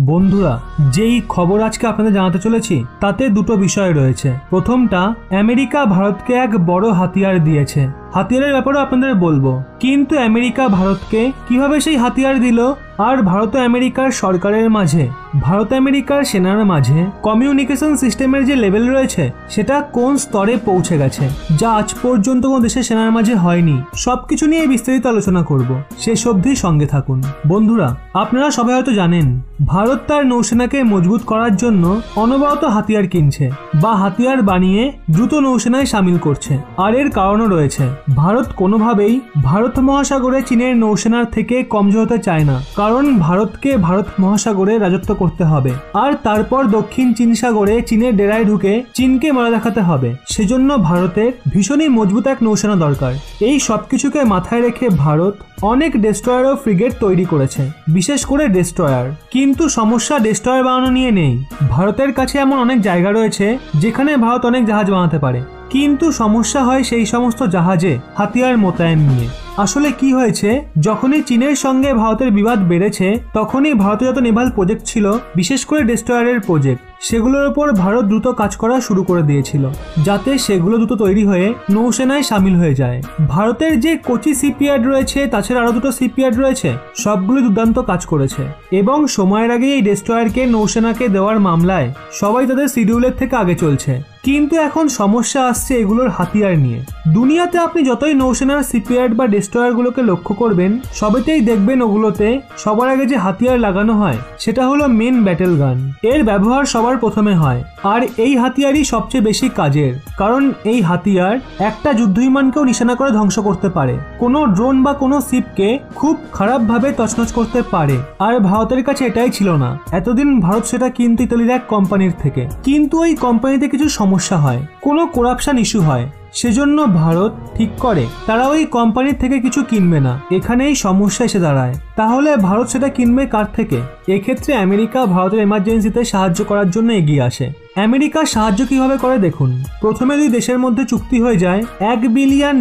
বন্ধুরা, যেই খবর আজকে আপনাদের জানাতে চলেছি তাতে দুটো বিষয় রয়েছে। প্রথমটা, আমেরিকা ভারতকে এক বড় হাতিয়ার দিয়েছে। হাতিয়ারের ব্যাপারে আপনাদের বলবো, কিন্তু আমেরিকা ভারতকে কিভাবে সেই হাতিয়ার দিল আর ভারত ও আমেরিকার সরকারের মাঝে, ভারত আমেরিকার সেনার মাঝে কমিউনিকেশন সিস্টেমের যে লেভেল রয়েছে সেটা কোন স্তরে পৌঁছে গেছে, যা আজ পর্যন্ত কোনো দেশের সেনার মাঝে হয়নি। সবকিছু নিয়ে বিস্তারিত আলোচনা করব, শেষ অবধি সঙ্গে থাকুন। বন্ধুরা, আপনারা সবাই হয়তো জানেন ভারত তার নৌসেনাকে মজবুত করার জন্য অনবরত হাতিয়ার কিনছে বা হাতিয়ার বানিয়ে দ্রুত নৌসেনায় সামিল করছে। আর এর কারণও রয়েছে। ভারত কোনোভাবেই ভারত মহাসাগরে চীনের নৌসেনার থেকে কমজোর হতে চায় না, কারণ ভারতকে ভারত মহাসাগরে রাজত্ব করতে হবে আর তারপর দক্ষিণ চীন সাগরে চীনের ডেরায় ঢুকে চীনকে মারা দেখাতে হবে। সেজন্য ভারতের ভীষণই মজবুত এক নৌসেনা দরকার। এই সবকিছুকে মাথায় রেখে ভারত অনেক ডেস্ট্রয়ার ও ফ্রিগেট তৈরি করেছে, বিশেষ করে ডেস্ট্রয়ার। কিন্তু সমস্যা ডেস্ট্রয়ার বানানো নিয়ে নেই। ভারতের কাছে এমন অনেক জায়গা রয়েছে যেখানে ভারত অনেক জাহাজ বানাতে পারে, কিন্তু সমস্যা হয় সেই সমস্ত জাহাজে হাতিয়ার মোতায়েন নিয়ে। আসলে কি হয়েছে, যখনই চীনের সঙ্গে ভারতের বিবাদ বেড়েছে তখনই ভারতের যত নেভাল প্রজেক্ট ছিল, বিশেষ করে ডেস্ট্রয়ারের প্রজেক্ট, সেগুলোর ওপর ভারত দ্রুত কাজ করা শুরু করে দিয়েছিল, যাতে সেগুলো দ্রুত তৈরি হয়ে নৌসেনায় সামিল হয়ে যায়। ভারতের যে কোচি শিপইয়ার্ড রয়েছে, তাছাড়া আরো দুটো শিপইয়ার্ড রয়েছে, সবগুলো দুর্দান্ত কাজ করেছে এবং সময়ের আগে এই ডেস্ট্রয়ারকে নৌসেনাকে দেওয়ার মামলায় সবাই তাদের শিডিউলের থেকে আগে চলছে। কিন্তু এখন সমস্যা আসছে এগুলোর হাতিয়ার নিয়ে। দুনিয়াতে আপনি যতই নৌসেনার শিপইয়ার্ড বা ডেস্ট্রয়ারগুলোকে লক্ষ্য করবেন, সবেতেই দেখবেন ওগুলোতে সবার আগে যে হাতিয়ার লাগানো হয় সেটা হলো মেন ব্যাটেল গান। এর ব্যবহার সবার প্রথমে হয় আর এই হাতিয়ারই সবচেয়ে বেশি কাজের, কারণ এই হাতিয়ার একটা যুদ্ধবিমানকেও নিশানা করে ধ্বংস করতে পারে, কোনো ড্রোন বা কোনো শিপকে খুব খারাপভাবে তছনছ করতে পারে। আর ভারতের কাছে এটাই ছিল না। এতদিন ভারত সেটা কিনতো ইতালির এক কোম্পানির থেকে, কিন্তু ওই কোম্পানিতে কিছু সমস্যা হয়, কোনো করাপশন ইস্যু হয়। সেজন্য ভারত ঠিক করে তারা ওই কোম্পানির থেকে কিছু কিনবে না। এখানেই সমস্যা এসে দাঁড়ায়। তাহলে ভারত সেটা কিনবে কার থেকে? এক্ষেত্রে আমেরিকা ভারতের এমার্জেন্সিতে সাহায্য করার জন্য এগিয়ে আসে। আমেরিকা সাহায্য কিভাবে করে দেখুন। প্রথমে দুই দেশের মধ্যে চুক্তি হয়ে যায় $1 বিলিয়ন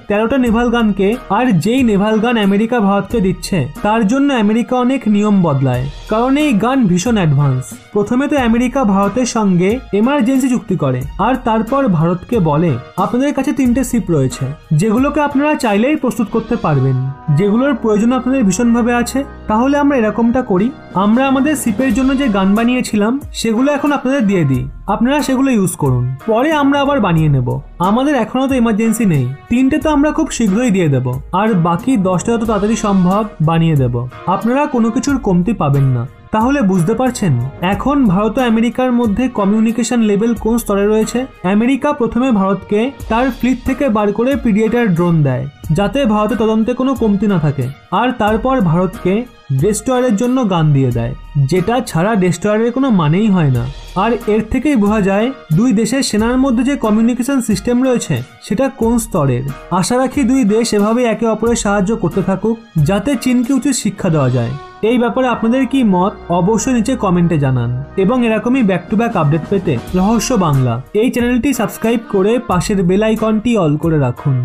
13টা নেভাল গানকে, আর যেই নেভাল গান আমেরিকা ভারতকে দিচ্ছে তার জন্য আমেরিকা অনেক নিয়ম বদলায়, কারণ এই গান ভীষণ অ্যাডভান্স। প্রথমে তো আমেরিকা ভারতের সঙ্গে এমার্জেন্সি চুক্তি করে আর তারপর ভারতকে বলে আপনাদের কাছে 3টে শিপ রয়েছে যেগুলোকে আপনারা চাইলেই প্রস্তুত করতে পারবেন, যেগুলোর প্রয়োজন আপনাদের ভীষণভাবে আছে। তাহলে আমরা এরকমটা করি, আমরা আমাদের শিপের জন্য যে গান বানিয়েছিলাম সেগুলো এখন আপনাদের দিয়ে দিই, আপনারা সেগুলো ইউজ করুন, পরে আমরা আবার বানিয়ে নেব। আমাদের এখনো তো এমার্জেন্সি নেই, 3টে তো আমরা খুব শীঘ্রই দিয়ে দেব, আর বাকি 10টা যত তাড়াতাড়ি সম্ভব বানিয়ে দেব। আপনারা কোনো কিছুর কমতি পাবেন না। তাহলে বুঝতে পারছেন এখন ভারত ও আমেরিকার মধ্যে কমিউনিকেশন লেভেল কোন স্তরে রয়েছে। আমেরিকা প্রথমে ভারতকে তার ফ্লিট থেকে বার করে প্রিডেটর ড্রোন দেয়, যাতে ভারতের তদন্তে কোনো কমতি না থাকে, আর তারপর ভারতকে ডেস্ট্রয়ারের জন্য গান দিয়ে দেয়, যেটা ছাড়া ডেস্ট্রয়ারের কোনো মানেই হয় না। আর এর থেকেই বোঝা যায় দুই দেশের সেনার মধ্যে যে কমিউনিকেশন সিস্টেম রয়েছে সেটা কোন স্তরের। আশা রাখি দুই দেশ এভাবে একে অপরের সাহায্য করতে থাকুক, যাতে চীনকে উচিত শিক্ষা দেওয়া যায়। এই ব্যাপারে আপনাদের কি মত অবশ্যই নিচে কমেন্টে জানান, এবং এরকমই ব্যাক টু ব্যাক আপডেট পেতে রহস্য বাংলা এই চ্যানেলটি সাবস্ক্রাইব করে পাশের বেল আইকনটি অল করে রাখুন।